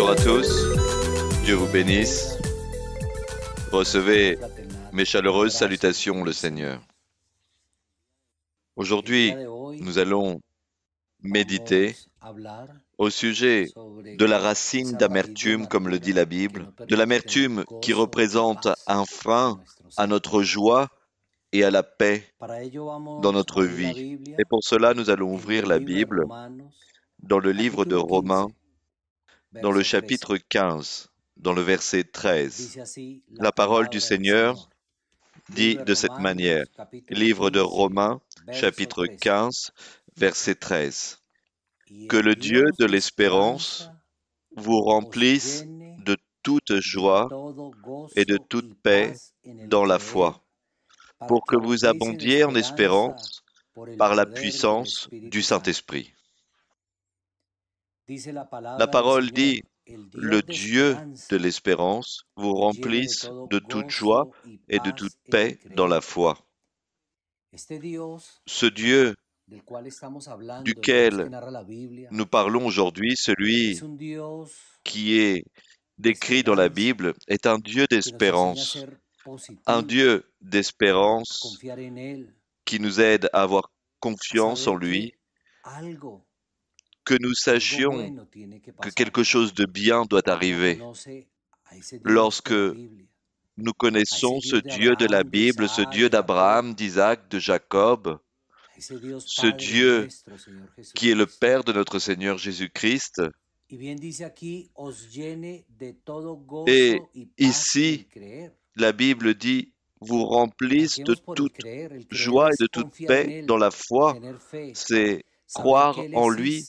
Bonjour à tous, Dieu vous bénisse. Recevez mes chaleureuses salutations, le Seigneur. Aujourd'hui, nous allons méditer au sujet de la racine d'amertume, comme le dit la Bible, de l'amertume qui représente un frein à notre joie et à la paix dans notre vie. Et pour cela, nous allons ouvrir la Bible dans le livre de Romains, dans le chapitre 15, dans le verset 13. La parole du Seigneur dit de cette manière, livre de Romains, chapitre 15, verset 13. Que le Dieu de l'espérance vous remplisse de toute joie et de toute paix dans la foi, pour que vous abondiez en espérance par la puissance du Saint-Esprit. La parole dit, le Dieu de l'espérance vous remplisse de toute joie et de toute paix dans la foi. Ce Dieu duquel nous parlons aujourd'hui, celui qui est décrit dans la Bible, est un Dieu d'espérance. Un Dieu d'espérance qui nous aide à avoir confiance en lui, que nous sachions que quelque chose de bien doit arriver. Lorsque nous connaissons ce Dieu de la Bible, ce Dieu d'Abraham, d'Isaac, de Jacob, ce Dieu qui est le Père de notre Seigneur Jésus-Christ. Et ici, la Bible dit, vous remplisse de toute joie et de toute paix dans la foi. C'est croire en lui,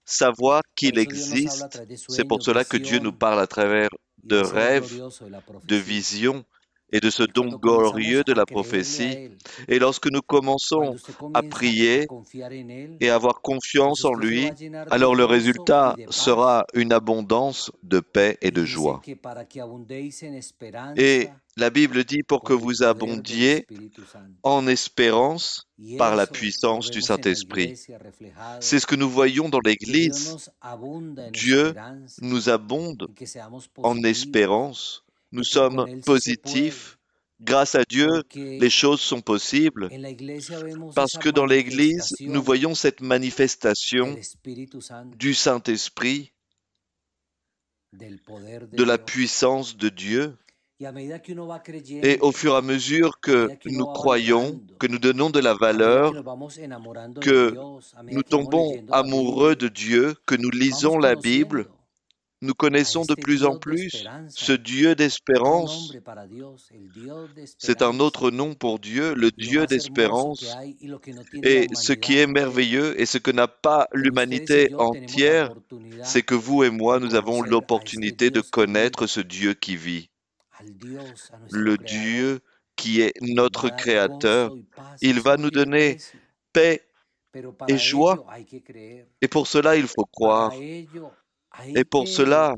savoir qu'il existe. C'est pour cela que Dieu nous parle à travers de rêves, de visions et de ce don glorieux de la prophétie. Et lorsque nous commençons à prier et à avoir confiance en lui, alors le résultat sera une abondance de paix et de joie. Et la Bible dit pour que vous abondiez en espérance par la puissance du Saint-Esprit. C'est ce que nous voyons dans l'Église. Dieu nous abonde en espérance. Nous sommes positifs. Grâce à Dieu, les choses sont possibles. Parce que dans l'Église, nous voyons cette manifestation du Saint-Esprit, de la puissance de Dieu. Et au fur et à mesure que nous croyons, que nous donnons de la valeur, que nous tombons amoureux de Dieu, que nous lisons la Bible, nous connaissons de plus en plus ce Dieu d'espérance. C'est un autre nom pour Dieu, le Dieu d'espérance. Et ce qui est merveilleux et ce que n'a pas l'humanité entière, c'est que vous et moi, nous avons l'opportunité de connaître ce Dieu qui vit. Le Dieu qui est notre Créateur. Il va nous donner paix et joie. Et pour cela, il faut croire. Et pour cela,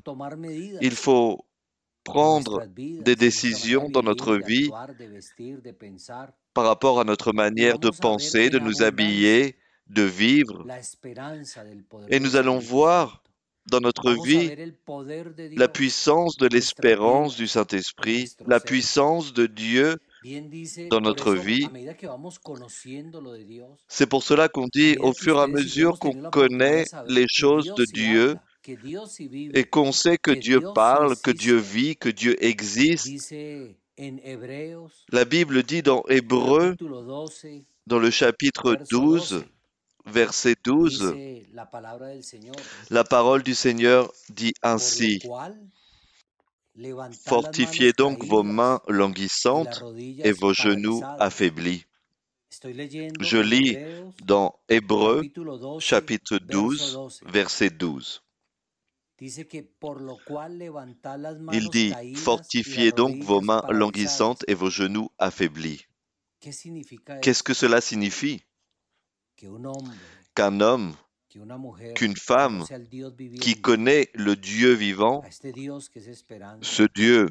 il faut prendre des décisions dans notre vie par rapport à notre manière de penser, de nous habiller, de vivre. Et nous allons voir dans notre vie la puissance de l'espérance du Saint-Esprit, la puissance de Dieu dans notre vie. C'est pour cela qu'on dit, au fur et à mesure qu'on connaît les choses de Dieu et qu'on sait que Dieu parle, que Dieu vit, que Dieu existe, la Bible dit dans Hébreux, dans le chapitre 12, verset 12, la parole du Seigneur dit ainsi, « Fortifiez donc vos mains languissantes et vos genoux affaiblis. » Je lis dans Hébreux, chapitre 12, verset 12. Il dit, « Fortifiez donc vos mains languissantes et vos genoux affaiblis. » Qu'est-ce que cela signifie? Qu'un homme, qu'une femme qui connaît le Dieu vivant, ce Dieu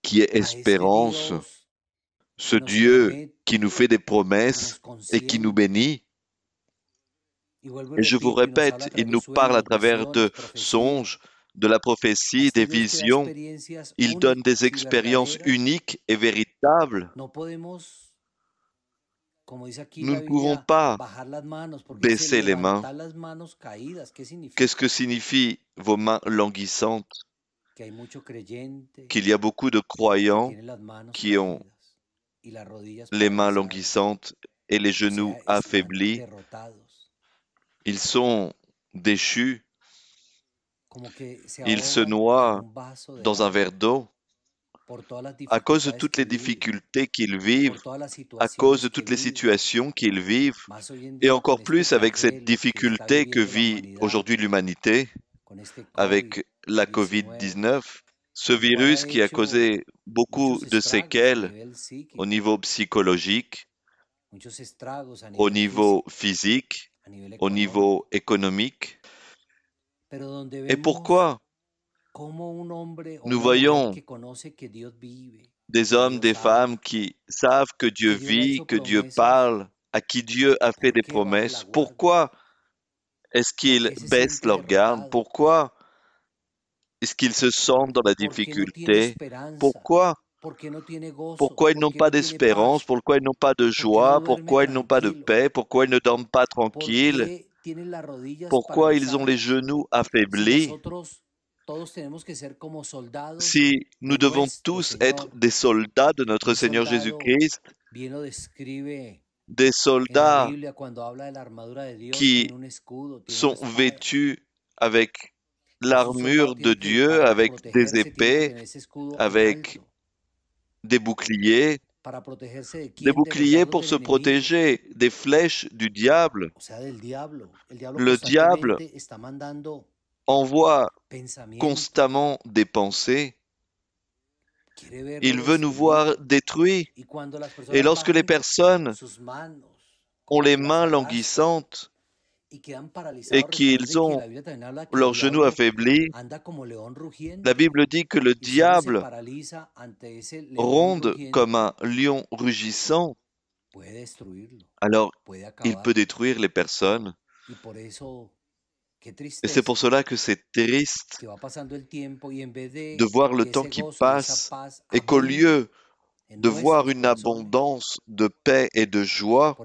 qui est espérance, ce Dieu qui nous fait des promesses et qui nous bénit. Et je vous répète, il nous parle à travers de songes, de la prophétie, des visions. Il donne des expériences uniques et véritables. Nous ne pouvons pas baisser les mains. Qu'est-ce que signifient vos mains languissantes? Qu'il y a beaucoup de croyants qui ont les mains languissantes et les genoux affaiblis. Ils sont déchus. Ils se noient dans un verre d'eau à cause de toutes les difficultés qu'ils vivent, à cause de toutes les situations qu'ils vivent, et encore plus avec cette difficulté que vit aujourd'hui l'humanité, avec la COVID-19, ce virus qui a causé beaucoup de séquelles au niveau psychologique, au niveau physique, au niveau économique. Et pourquoi nous voyons des hommes, des femmes qui savent que Dieu vit, que Dieu parle, à qui Dieu a fait des promesses? Pourquoi est-ce qu'ils baissent leur garde? Pourquoi est-ce qu'ils se sentent dans la difficulté? Pourquoi ils n'ont pas d'espérance? Pourquoi ils n'ont pas de joie? Pourquoi ils n'ont pas de paix? Pourquoi ils ne dorment pas tranquilles? Pourquoi ils ont les genoux affaiblis? Si nous devons tous être des soldats de notre Seigneur Jésus-Christ, des soldats qui sont vêtus avec l'armure de Dieu, avec des épées, avec des boucliers pour se protéger des flèches du diable. Le diable envoie constamment des pensées. Il veut nous voir détruits. Et lorsque les personnes ont les mains languissantes et qu'ils ont leurs genoux affaiblis, la Bible dit que le diable ronde comme un lion rugissant. Alors, il peut détruire les personnes. Et c'est pour cela que c'est triste de voir le temps qui passe et qu'au lieu de voir une abondance de paix et de joie,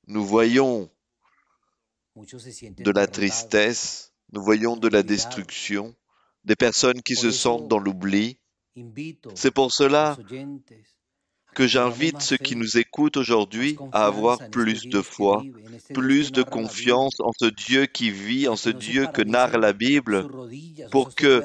nous voyons de la tristesse, nous voyons de la destruction, des personnes qui se sentent dans l'oubli. C'est pour cela que j'invite ceux qui nous écoutent aujourd'hui à avoir plus de foi, plus de confiance en ce Dieu qui vit, en ce Dieu que narre la Bible, pour que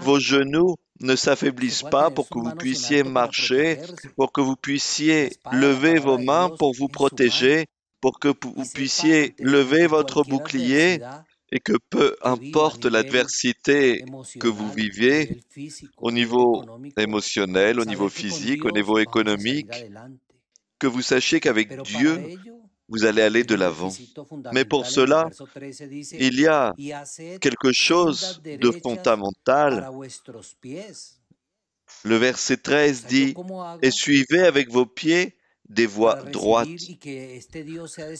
vos genoux ne s'affaiblissent pas, pour que vous puissiez marcher, pour que vous puissiez lever vos mains pour vous protéger, pour que vous puissiez lever votre bouclier et que peu importe l'adversité que vous vivez au niveau émotionnel, au niveau physique, au niveau économique, que vous sachiez qu'avec Dieu, vous allez aller de l'avant. Mais pour cela, il y a quelque chose de fondamental. Le verset 13 dit « Et suivez avec vos pieds des voies droites ».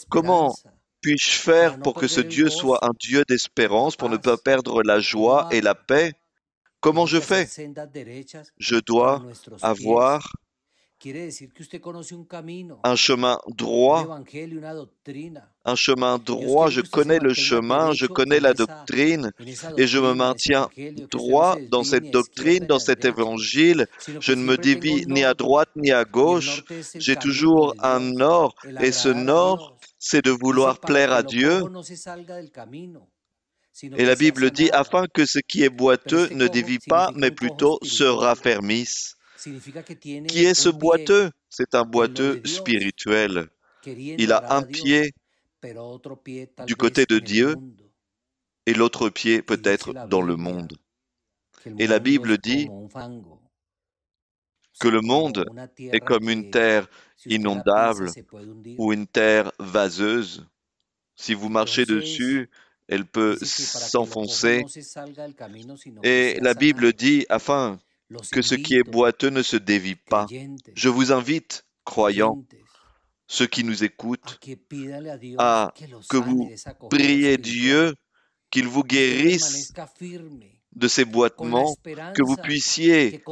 Comment puis-je faire pour que ce Dieu soit un Dieu d'espérance, pour ne pas perdre la joie et la paix? Comment je fais? Je dois avoir un chemin droit. Un chemin droit, je connais le chemin, je connais la doctrine et je me maintiens droit dans cette doctrine, dans cet évangile. Je ne me dévie ni à droite ni à gauche. J'ai toujours un nord et ce nord, c'est de vouloir plaire à Dieu. Et la Bible dit, afin que ce qui est boiteux ne dévie pas, mais plutôt se raffermisse. Qui est ce boiteux? C'est un boiteux spirituel. Il a un pied du côté de Dieu et l'autre pied peut-être dans le monde. Et la Bible dit que le monde est comme une terre inondable ou une terre vaseuse. Si vous marchez dessus, elle peut s'enfoncer. Et la Bible dit, afin que ce qui est boiteux ne se dévie pas. Je vous invite, croyants, ceux qui nous écoutent, à que vous priez Dieu, qu'il vous guérisse de ces boitements, que vous puissiez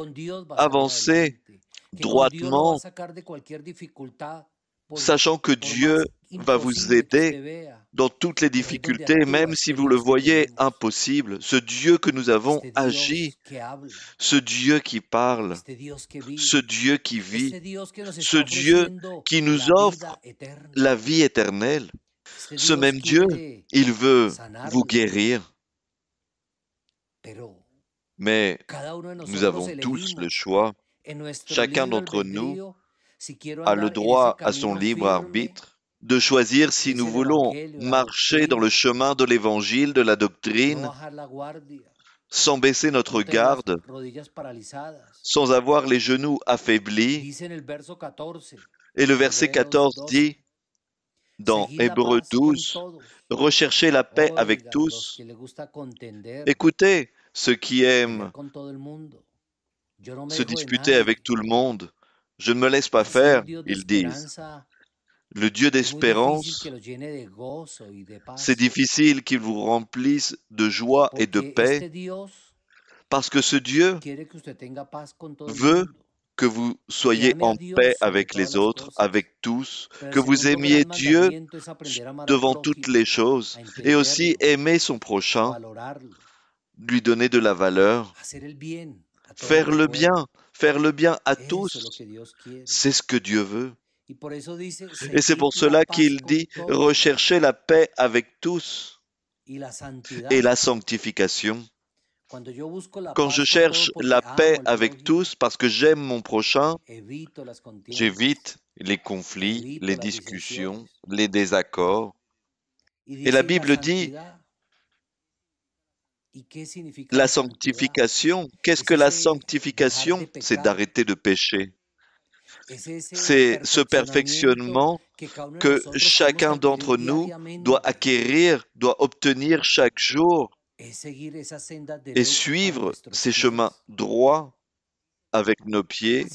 avancer droitement, sachant que Dieu va vous aider dans toutes les difficultés, même si vous le voyez impossible. Ce Dieu que nous avons agi, ce Dieu qui parle, ce Dieu qui vit, ce Dieu qui nous offre la vie éternelle, ce même Dieu, il veut vous guérir. Mais nous avons tous le choix. Chacun d'entre nous a le droit à son libre arbitre de choisir si nous voulons marcher dans le chemin de l'évangile, de la doctrine, sans baisser notre garde, sans avoir les genoux affaiblis. Et le verset 14 dit, dans Hébreux 12, « Recherchez la paix avec tous. » Écoutez, ceux qui aiment se disputer avec tout le monde, je ne me laisse pas faire, ils disent. Le Dieu d'espérance, c'est difficile qu'il vous remplisse de joie et de paix, parce que ce Dieu veut que vous soyez en paix avec les autres, avec tous, que vous aimiez Dieu devant toutes les choses, et aussi aimer son prochain, lui donner de la valeur, faire le bien à tous, c'est ce que Dieu veut. Et c'est pour cela qu'il dit, recherchez la paix avec tous et la sanctification. Quand je cherche la paix avec tous parce que j'aime mon prochain, j'évite les conflits, les discussions, les désaccords. Et la Bible dit, la sanctification, qu'est-ce que la sanctification? C'est d'arrêter de pécher. C'est ce perfectionnement que chacun d'entre nous doit acquérir, doit obtenir chaque jour et suivre ces chemins droits avec nos pieds.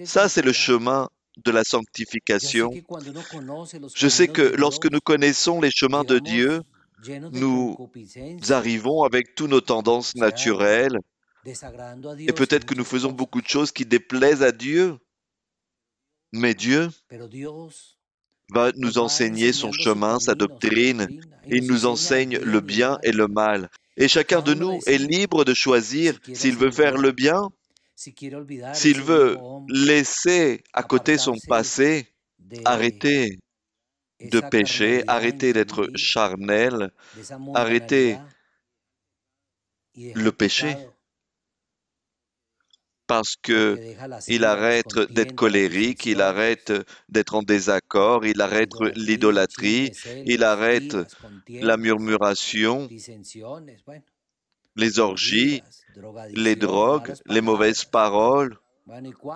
Ça, c'est le chemin de la sanctification. Je sais que lorsque nous connaissons les chemins de Dieu, nous arrivons avec toutes nos tendances naturelles et peut-être que nous faisons beaucoup de choses qui déplaisent à Dieu. Mais Dieu va nous enseigner son chemin, sa doctrine. Il nous enseigne le bien et le mal. Et chacun de nous est libre de choisir s'il veut faire le bien, s'il veut laisser à côté son passé, arrêter de pécher, arrêter d'être charnel, arrêter le péché. Parce qu'il arrête d'être colérique, il arrête d'être en désaccord, il arrête l'idolâtrie, il arrête la murmuration, les orgies, les drogues, les mauvaises paroles.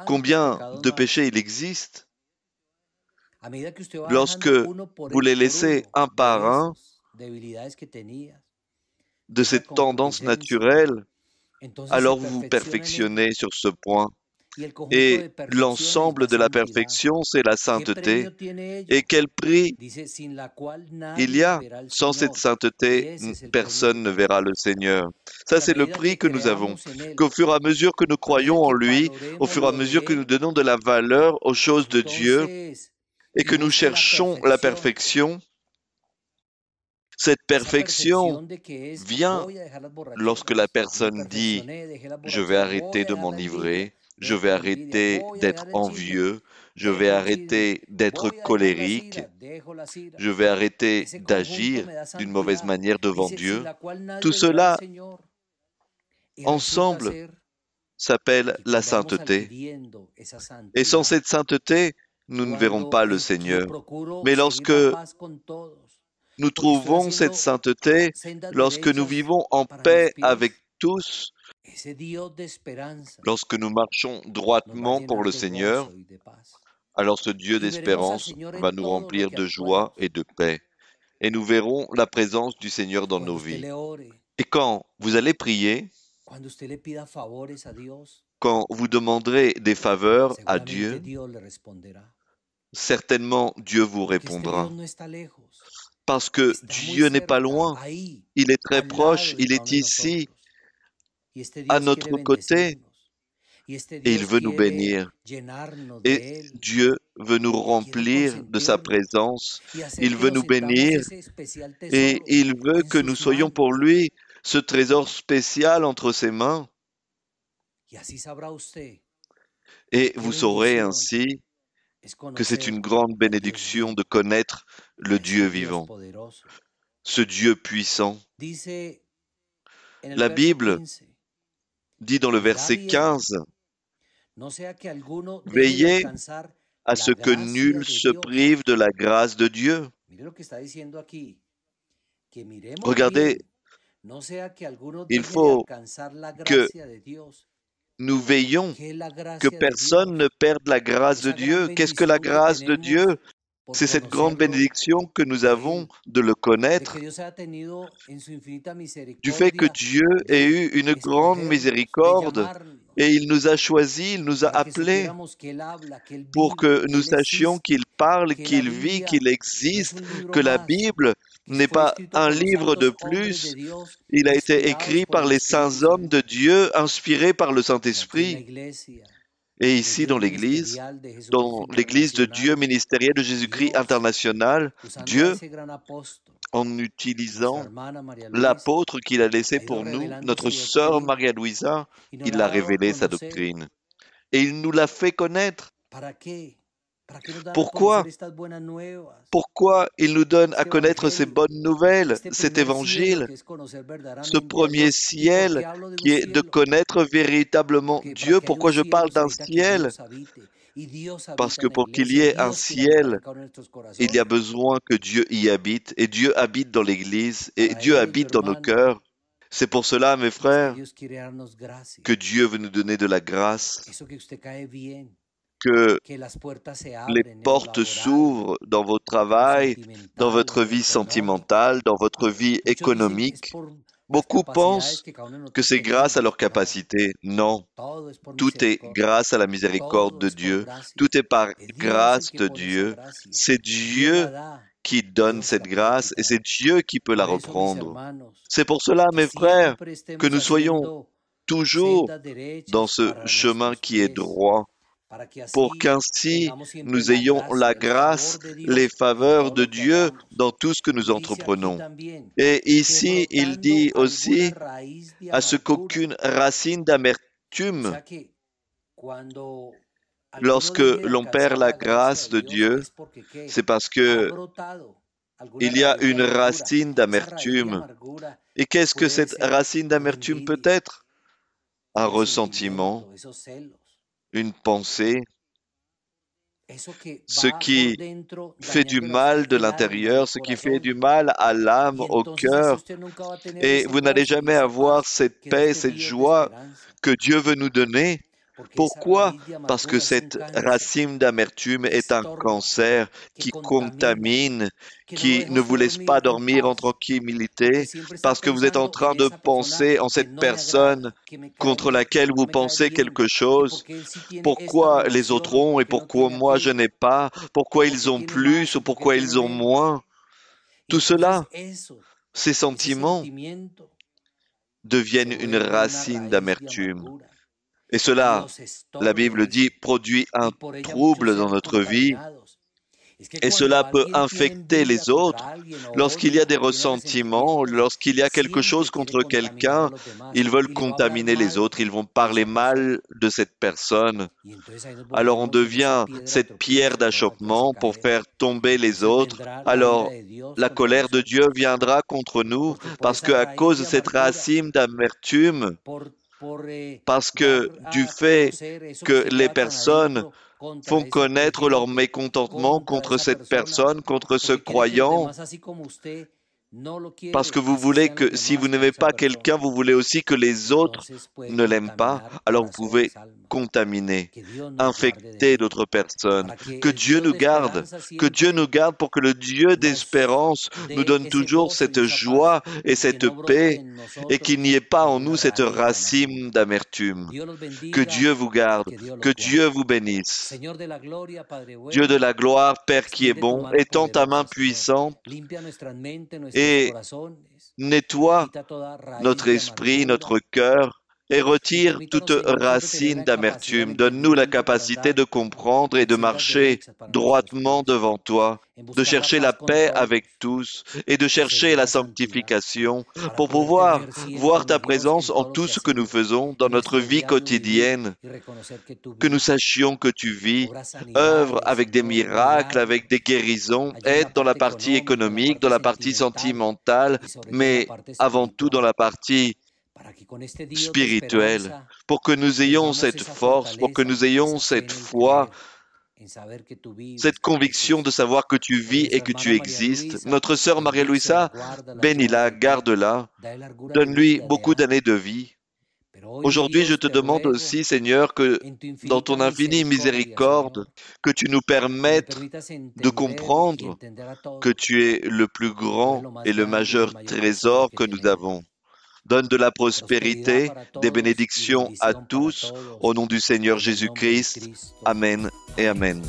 Combien de péchés il existe? Lorsque vous les laissez un par un de cette tendance naturelle, alors vous vous perfectionnez sur ce point. Et l'ensemble de la perfection, c'est la sainteté. Et quel prix il y a? Sans cette sainteté, personne ne verra le Seigneur. Ça, c'est le prix que nous avons. Qu'au fur et à mesure que nous croyons en lui, au fur et à mesure que nous donnons de la valeur aux choses de Dieu et que nous cherchons la perfection, cette perfection vient lorsque la personne dit « Je vais arrêter de m'enivrer, je vais arrêter d'être envieux, je vais arrêter d'être colérique, je vais arrêter d'agir d'une mauvaise manière devant Dieu. » Tout cela, ensemble, s'appelle la sainteté. Et sans cette sainteté, nous ne verrons pas le Seigneur. Mais lorsque nous trouvons cette sainteté lorsque nous vivons en paix avec tous, lorsque nous marchons droitement pour le Seigneur, alors ce Dieu d'espérance va nous remplir de joie et de paix. Et nous verrons la présence du Seigneur dans nos vies. Et quand vous allez prier, quand vous demanderez des faveurs à Dieu, certainement Dieu vous répondra. Parce que Dieu n'est pas loin, il est très proche, il est ici, à notre côté et il veut nous bénir. Et Dieu veut nous remplir de sa présence. Il veut nous bénir et il veut que nous soyons pour lui ce trésor spécial entre ses mains. Et vous saurez ainsi que c'est une grande bénédiction de connaître le Dieu vivant, ce Dieu puissant. La Bible dit dans le verset 15, « Veillez à ce que nul se prive de la grâce de Dieu. » Regardez, il faut que nous veillons que personne ne perde la grâce de Dieu. Qu'est-ce que la grâce de Dieu? C'est cette grande bénédiction que nous avons de le connaître, du fait que Dieu ait eu une grande miséricorde et il nous a choisis, il nous a appelés pour que nous sachions qu'il parle, qu'il vit, qu'il existe, que la Bible n'est pas un livre de plus. Il a été écrit par les saints hommes de Dieu, inspiré par le Saint-Esprit. Et ici, dans l'Église de Dieu ministérielle de Jésus-Christ international, Dieu, en utilisant l'apôtre qu'il a laissé pour nous, notre sœur Maria-Louisa, il a révélé sa doctrine. Et il nous l'a fait connaître. Pourquoi? Pourquoi il nous donne à connaître ces bonnes nouvelles, cet évangile, ce premier ciel qui est de connaître véritablement Dieu? Pourquoi je parle d'un ciel? Parce que pour qu'il y ait un ciel, il y a besoin que Dieu y habite, et Dieu habite dans l'Église, et Dieu habite dans nos cœurs. C'est pour cela, mes frères, que Dieu veut nous donner de la grâce, que les portes s'ouvrent dans votre travail, dans votre vie sentimentale, dans votre vie économique. Beaucoup pensent que c'est grâce à leur capacité. Non, tout est grâce à la miséricorde de Dieu. Tout est par grâce de Dieu. C'est Dieu qui donne cette grâce et c'est Dieu qui peut la reprendre. C'est pour cela, mes frères, que nous soyons toujours dans ce chemin qui est droit, pour qu'ainsi nous ayons la grâce, les faveurs de Dieu dans tout ce que nous entreprenons. Et ici, il dit aussi à ce qu'aucune racine d'amertume, lorsque l'on perd la grâce de Dieu, c'est parce que il y a une racine d'amertume. Et qu'est-ce que cette racine d'amertume peut être? Un ressentiment, une pensée, ce qui fait du mal de l'intérieur, ce qui fait du mal à l'âme, au cœur. Et vous n'allez jamais avoir cette paix, cette joie que Dieu veut nous donner. Pourquoi? Parce que cette racine d'amertume est un cancer qui contamine, qui ne vous laisse pas dormir en tranquillité, parce que vous êtes en train de penser en cette personne contre laquelle vous pensez quelque chose. Pourquoi les autres ont et pourquoi moi je n'ai pas? Pourquoi ils ont plus ou pourquoi ils ont moins? Tout cela, ces sentiments deviennent une racine d'amertume. Et cela, la Bible dit, produit un trouble dans notre vie. Et cela peut infecter les autres. Lorsqu'il y a des ressentiments, lorsqu'il y a quelque chose contre quelqu'un, ils veulent contaminer les autres, ils vont parler mal de cette personne. Alors on devient cette pierre d'achoppement pour faire tomber les autres. Alors la colère de Dieu viendra contre nous parce qu'à cause de cette racine d'amertume, parce que du fait que les personnes font connaître leur mécontentement contre cette personne, contre ce croyant, parce que vous voulez que si vous n'aimez pas quelqu'un, vous voulez aussi que les autres ne l'aiment pas, alors vous pouvez contaminer, infecter d'autres personnes. Que Dieu nous garde pour que le Dieu d'espérance nous donne toujours cette joie et cette paix et qu'il n'y ait pas en nous cette racine d'amertume. Que Dieu vous garde, que Dieu vous bénisse. Dieu de la gloire, Père qui est bon, étends ta main puissante et nettoie notre esprit, notre cœur et retire toute racine d'amertume. Donne-nous la capacité de comprendre et de marcher droitement devant toi, de chercher la paix avec tous et de chercher la sanctification pour pouvoir voir ta présence en tout ce que nous faisons dans notre vie quotidienne, que nous sachions que tu vis, œuvre avec des miracles, avec des guérisons, aide dans la partie économique, dans la partie sentimentale, mais avant tout dans la partie spirituelle, pour que nous ayons cette force, pour que nous ayons cette foi, cette conviction de savoir que tu vis et que tu existes. Notre sœur Maria-Luisa, bénis-la, garde-la, donne-lui beaucoup d'années de vie. Aujourd'hui, je te demande aussi, Seigneur, que dans ton infinie miséricorde, que tu nous permettes de comprendre que tu es le plus grand et le majeur trésor que nous avons. Donne de la prospérité, des bénédictions à tous, au nom du Seigneur Jésus-Christ. Amen et Amen.